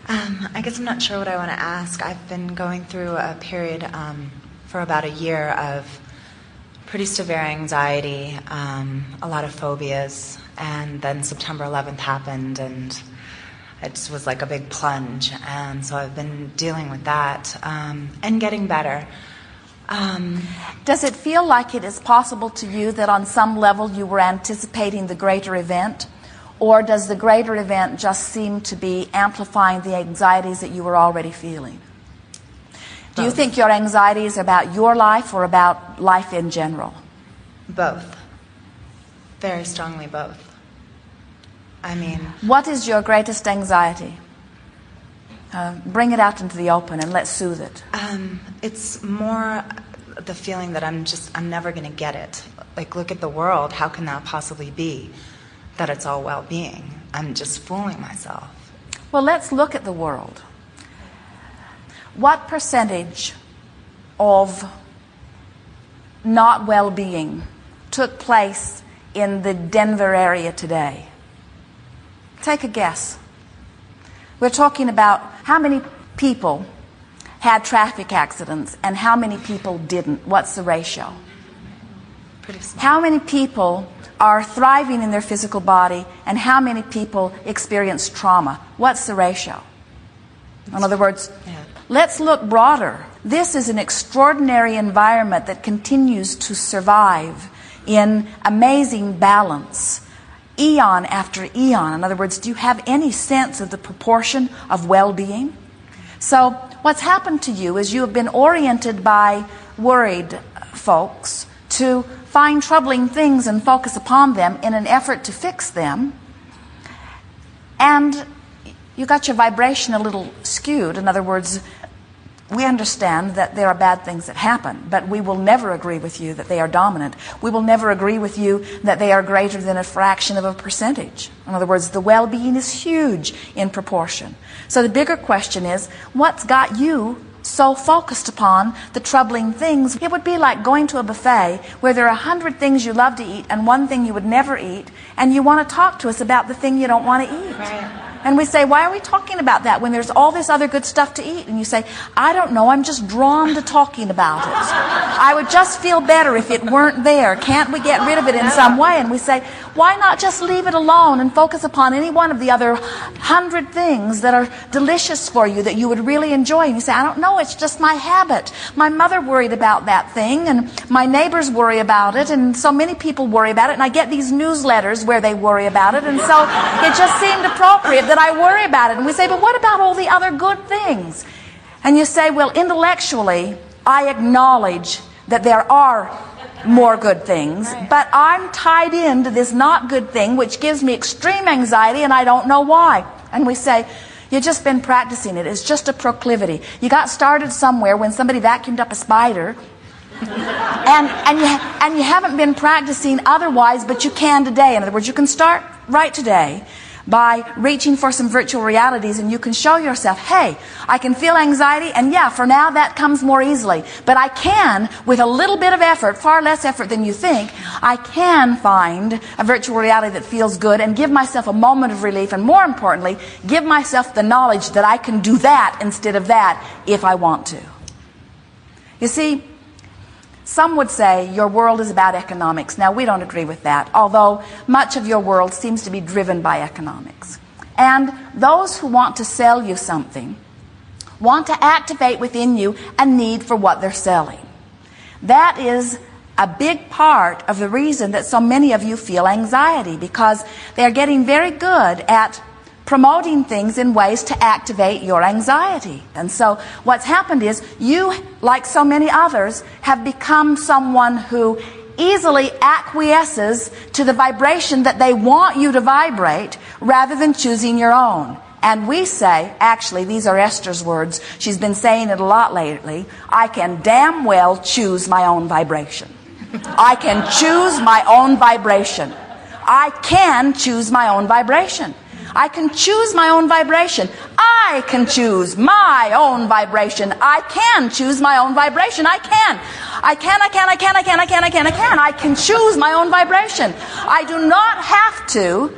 I guess I'm not sure what I want to ask. I've been going through a period for about a year of pretty severe anxiety, a lot of phobias, and then September 11th happened, and it just was like a big plunge. And so I've been dealing with that and getting better. Does it feel like it is possible to you that on some level you were anticipating the greater event? Or does the greater event just seem to be amplifying the anxieties that you were already feeling? Do you think your anxiety is about your life or about life in general? Both. Very strongly both. I mean... What is your greatest anxiety? Bring it out into the open and let's soothe it. It's more the feeling that I'm never going to get it. Like, look at the world. How can that possibly be? That it's all well-being. I'm just fooling myself. Well, let's look at the world. What percentage of not well-being took place in the Denver area today? Take a guess. We're talking about how many people had traffic accidents and how many people didn't. What's the ratio? Pretty small. How many people are thriving in their physical body and how many people experience trauma? What's the ratio? In other words, let's look broader. This is an extraordinary environment that continues to survive in amazing balance, eon after eon. In other words, do you have any sense of the proportion of well-being? So what's happened to you is you have been oriented by worried folks to find troubling things and focus upon them in an effort to fix them. And you got your vibration a little skewed. In other words, we understand that there are bad things that happen, but we will never agree with you that they are dominant. We will never agree with you that they are greater than a fraction of a percentage. In other words, the well-being is huge in proportion. So the bigger question is, what's got you so focused upon the troubling things? It would be like going to a buffet where there are 100 things you love to eat and one thing you would never eat, and you want to talk to us about the thing you don't want to eat. Right. And we say, why are we talking about that when there's all this other good stuff to eat? And you say, I don't know, I'm just drawn to talking about it. I would just feel better if it weren't there. Can't we get rid of it in some way? And we say, why not just leave it alone and focus upon any one of the other 100 things that are delicious for you that you would really enjoy? And you say, I don't know, it's just my habit. My mother worried about that thing, and my neighbors worry about it, and so many people worry about it, and I get these newsletters where they worry about it, and so it just seemed appropriate that I worry about it. And we say, but what about all the other good things? And you say, well, intellectually, I acknowledge that there are more good things, but I'm tied into this not good thing, which gives me extreme anxiety, and I don't know why. And we say, you've just been practicing it. It's just a proclivity. You got started somewhere when somebody vacuumed up a spider, and you haven't been practicing otherwise, but you can today. In other words, you can start right today by reaching for some virtual realities, and you can show yourself, hey, I can feel anxiety, and yeah, for now that comes more easily, but I can, with a little bit of effort, far less effort than you think, I can find a virtual reality that feels good and give myself a moment of relief, and more importantly, give myself the knowledge that I can do that instead of that if I want to. You see, some would say your world is about economics. Now, we don't agree with that, although much of your world seems to be driven by economics. And those who want to sell you something want to activate within you a need for what they're selling. That is a big part of the reason that so many of you feel anxiety, because they're getting very good at promoting things in ways to activate your anxiety. And so what's happened is you, like so many others, have become someone who easily acquiesces to the vibration that they want you to vibrate rather than choosing your own. And we say, actually, these are Esther's words, she's been saying it a lot lately, I can damn well choose my own vibration. I can choose my own vibration. I can choose my own vibration. I can choose my own vibration. I can choose my own vibration. I can choose my own vibration. I can choose my own vibration. I do not have to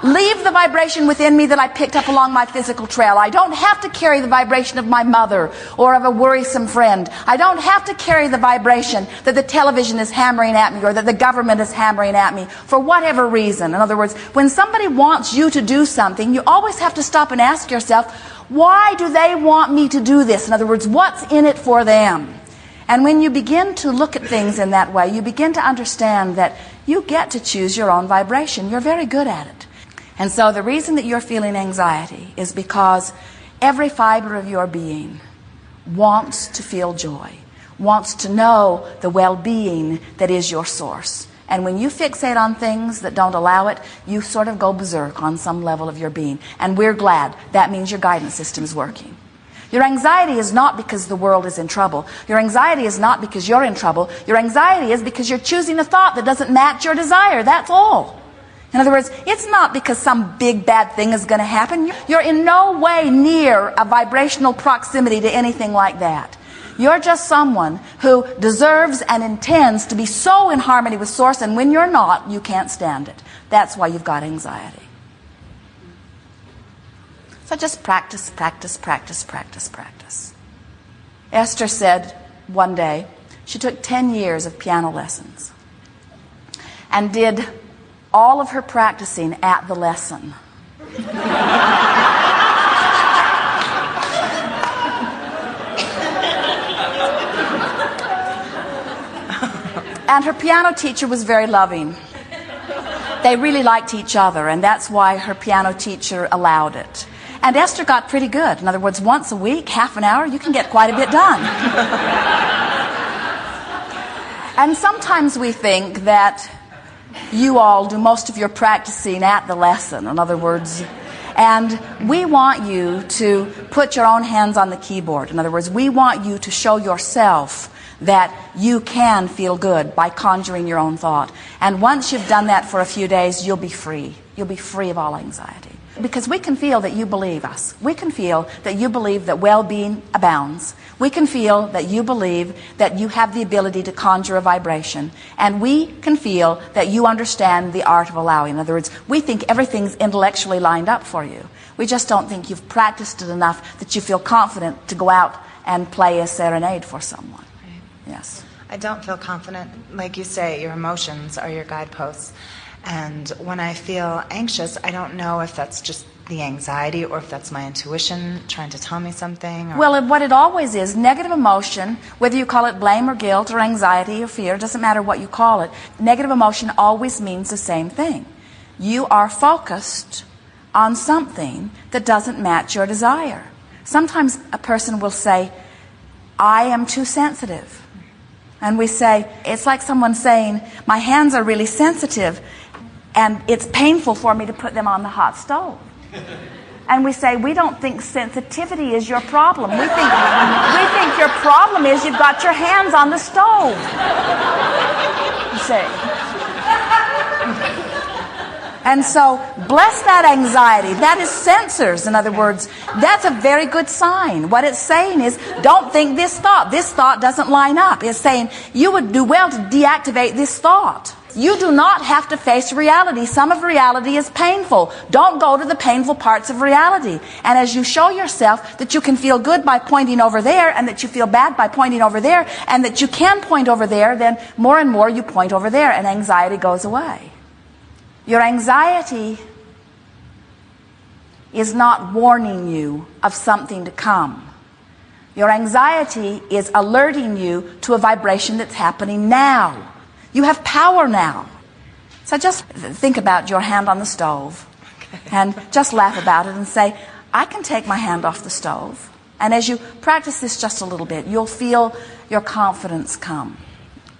leave the vibration within me that I picked up along my physical trail. I don't have to carry the vibration of my mother or of a worrisome friend. I don't have to carry the vibration that the television is hammering at me or that the government is hammering at me for whatever reason. In other words, when somebody wants you to do something, you always have to stop and ask yourself, why do they want me to do this? In other words, what's in it for them? And when you begin to look at things in that way, you begin to understand that you get to choose your own vibration. You're very good at it. And so the reason that you're feeling anxiety is because every fiber of your being wants to feel joy, wants to know the well-being that is your source. And when you fixate on things that don't allow it, you sort of go berserk on some level of your being. And we're glad. That means your guidance system is working. Your anxiety is not because the world is in trouble. Your anxiety is not because you're in trouble. Your anxiety is because you're choosing a thought that doesn't match your desire. That's all. In other words, it's not because some big bad thing is going to happen. You're in no way near a vibrational proximity to anything like that. You're just someone who deserves and intends to be so in harmony with Source, and when you're not, you can't stand it. That's why you've got anxiety. So just practice, practice, practice, practice, practice. Esther said one day she took 10 years of piano lessons and did all of her practicing at the lesson. And her piano teacher was very loving. They really liked each other, and that's why her piano teacher allowed it. And Esther got pretty good. In other words, once a week, half an hour, you can get quite a bit done. And sometimes we think that you all do most of your practicing at the lesson. In other words, and we want you to put your own hands on the keyboard. In other words, we want you to show yourself that you can feel good by conjuring your own thought. And once you've done that for a few days, you'll be free. You'll be free of all anxiety. Because we can feel that you believe us. We can feel that you believe that well-being abounds. We can feel that you believe that you have the ability to conjure a vibration. And we can feel that you understand the art of allowing. In other words, we think everything's intellectually lined up for you. We just don't think you've practiced it enough that you feel confident to go out and play a serenade for someone. Right. Yes. I don't feel confident. Like you say, your emotions are your guideposts. And when I feel anxious, I don't know if that's just the anxiety or if that's my intuition trying to tell me something. Or... Well, what it always is, negative emotion, whether you call it blame or guilt or anxiety or fear, doesn't matter what you call it, negative emotion always means the same thing. You are focused on something that doesn't match your desire. Sometimes a person will say, I am too sensitive. And we say, it's like someone saying, my hands are really sensitive, and it's painful for me to put them on the hot stove. And we say, we don't think sensitivity is your problem. We think your problem is you've got your hands on the stove. You see. And so, bless that anxiety. That is sensors. In other words, that's a very good sign. What it's saying is, don't think this thought. This thought doesn't line up. It's saying, you would do well to deactivate this thought. You do not have to face reality. Some of reality is painful. Don't go to the painful parts of reality. And as you show yourself that you can feel good by pointing over there, and that you feel bad by pointing over there, and that you can point over there, then more and more you point over there, and anxiety goes away. Your anxiety is not warning you of something to come. Your anxiety is alerting you to a vibration that's happening now. You have power now. So just think about your hand on the stove. Okay. And just laugh about it and say, I can take my hand off the stove. And as you practice this just a little bit, you'll feel your confidence come.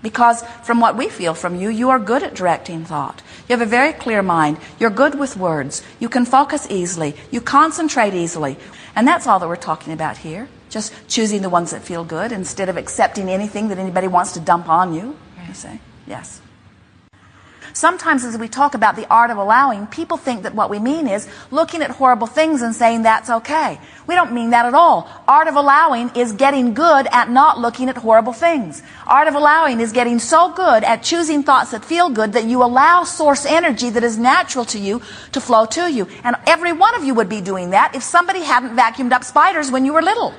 Because from what we feel from you, you are good at directing thought. You have a very clear mind. You're good with words. You can focus easily. You concentrate easily. And that's all that we're talking about here. Just choosing the ones that feel good instead of accepting anything that anybody wants to dump on you. Right. You say, yes. Sometimes as we talk about the art of allowing, people think that what we mean is looking at horrible things and saying that's okay. We don't mean that at all. Art of allowing is getting good at not looking at horrible things. Art of allowing is getting so good at choosing thoughts that feel good that you allow source energy that is natural to you to flow to you. And every one of you would be doing that if somebody hadn't vacuumed up spiders when you were little.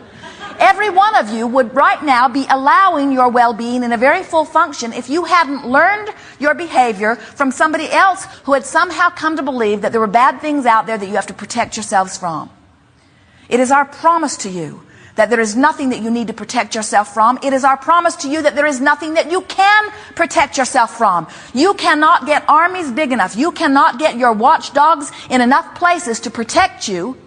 Every one of you would right now be allowing your well-being in a very full function if you hadn't learned your behavior from somebody else who had somehow come to believe that there were bad things out there that you have to protect yourselves from. It is our promise to you that there is nothing that you need to protect yourself from. It is our promise to you that there is nothing that you can protect yourself from. You cannot get armies big enough. You cannot get your watchdogs in enough places to protect you.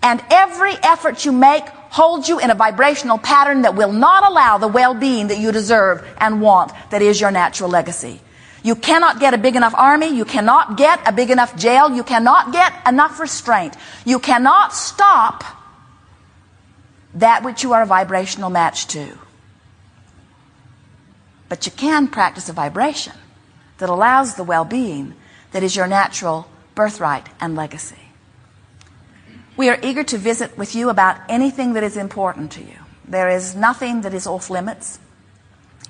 And every effort you make holds you in a vibrational pattern that will not allow the well-being that you deserve and want, that is your natural legacy. You cannot get a big enough army. You cannot get a big enough jail. You cannot get enough restraint. You cannot stop that which you are a vibrational match to. But you can practice a vibration that allows the well-being that is your natural birthright and legacy. We are eager to visit with you about anything that is important to you. There is nothing that is off limits.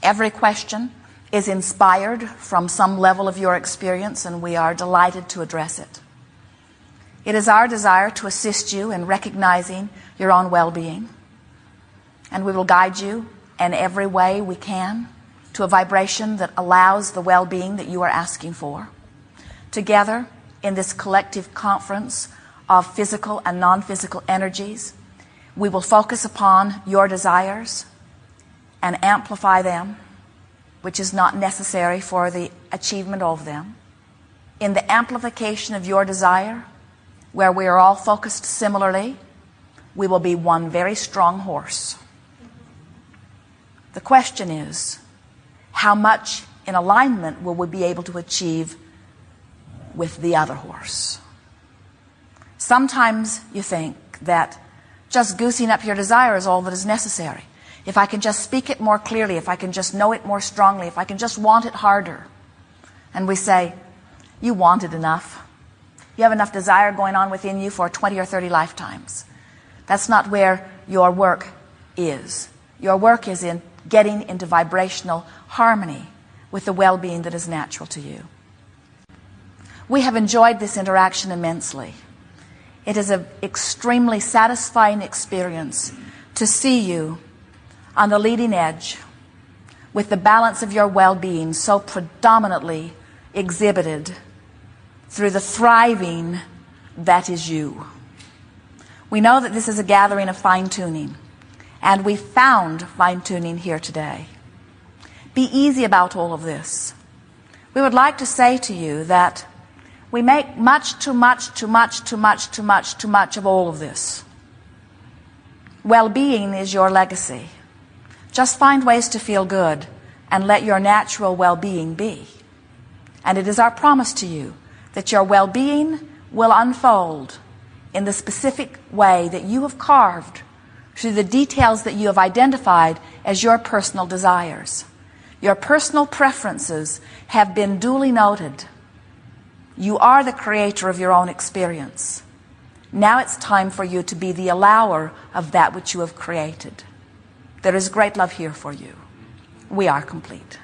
Every question is inspired from some level of your experience, and we are delighted to address it. It is our desire to assist you in recognizing your own well-being, and we will guide you in every way we can to a vibration that allows the well-being that you are asking for. Together, in this collective conference of physical and non-physical energies, we will focus upon your desires and amplify them, which is not necessary for the achievement of them. In the amplification of your desire, where we are all focused similarly, we will be one very strong horse. The question is, how much in alignment will we be able to achieve with the other horse? Sometimes you think that just goosing up your desire is all that is necessary. If I can just speak it more clearly, if I can just know it more strongly, if I can just want it harder. And we say, you want it enough. You have enough desire going on within you for 20 or 30 lifetimes. That's not where your work is. Your work is in getting into vibrational harmony with the well-being that is natural to you. We have enjoyed this interaction immensely. It is an extremely satisfying experience to see you on the leading edge with the balance of your well-being so predominantly exhibited through the thriving that is you. We know that this is a gathering of fine-tuning, and we found fine-tuning here today. Be easy about all of this. We would like to say to you that we make much too much of all of this. Well-being is your legacy. Just find ways to feel good and let your natural well-being be. And it is our promise to you that your well-being will unfold in the specific way that you have carved through the details that you have identified as your personal desires. Your personal preferences have been duly noted. You are the creator of your own experience. Now it's time for you to be the allower of that which you have created. There is great love here for you. We are complete.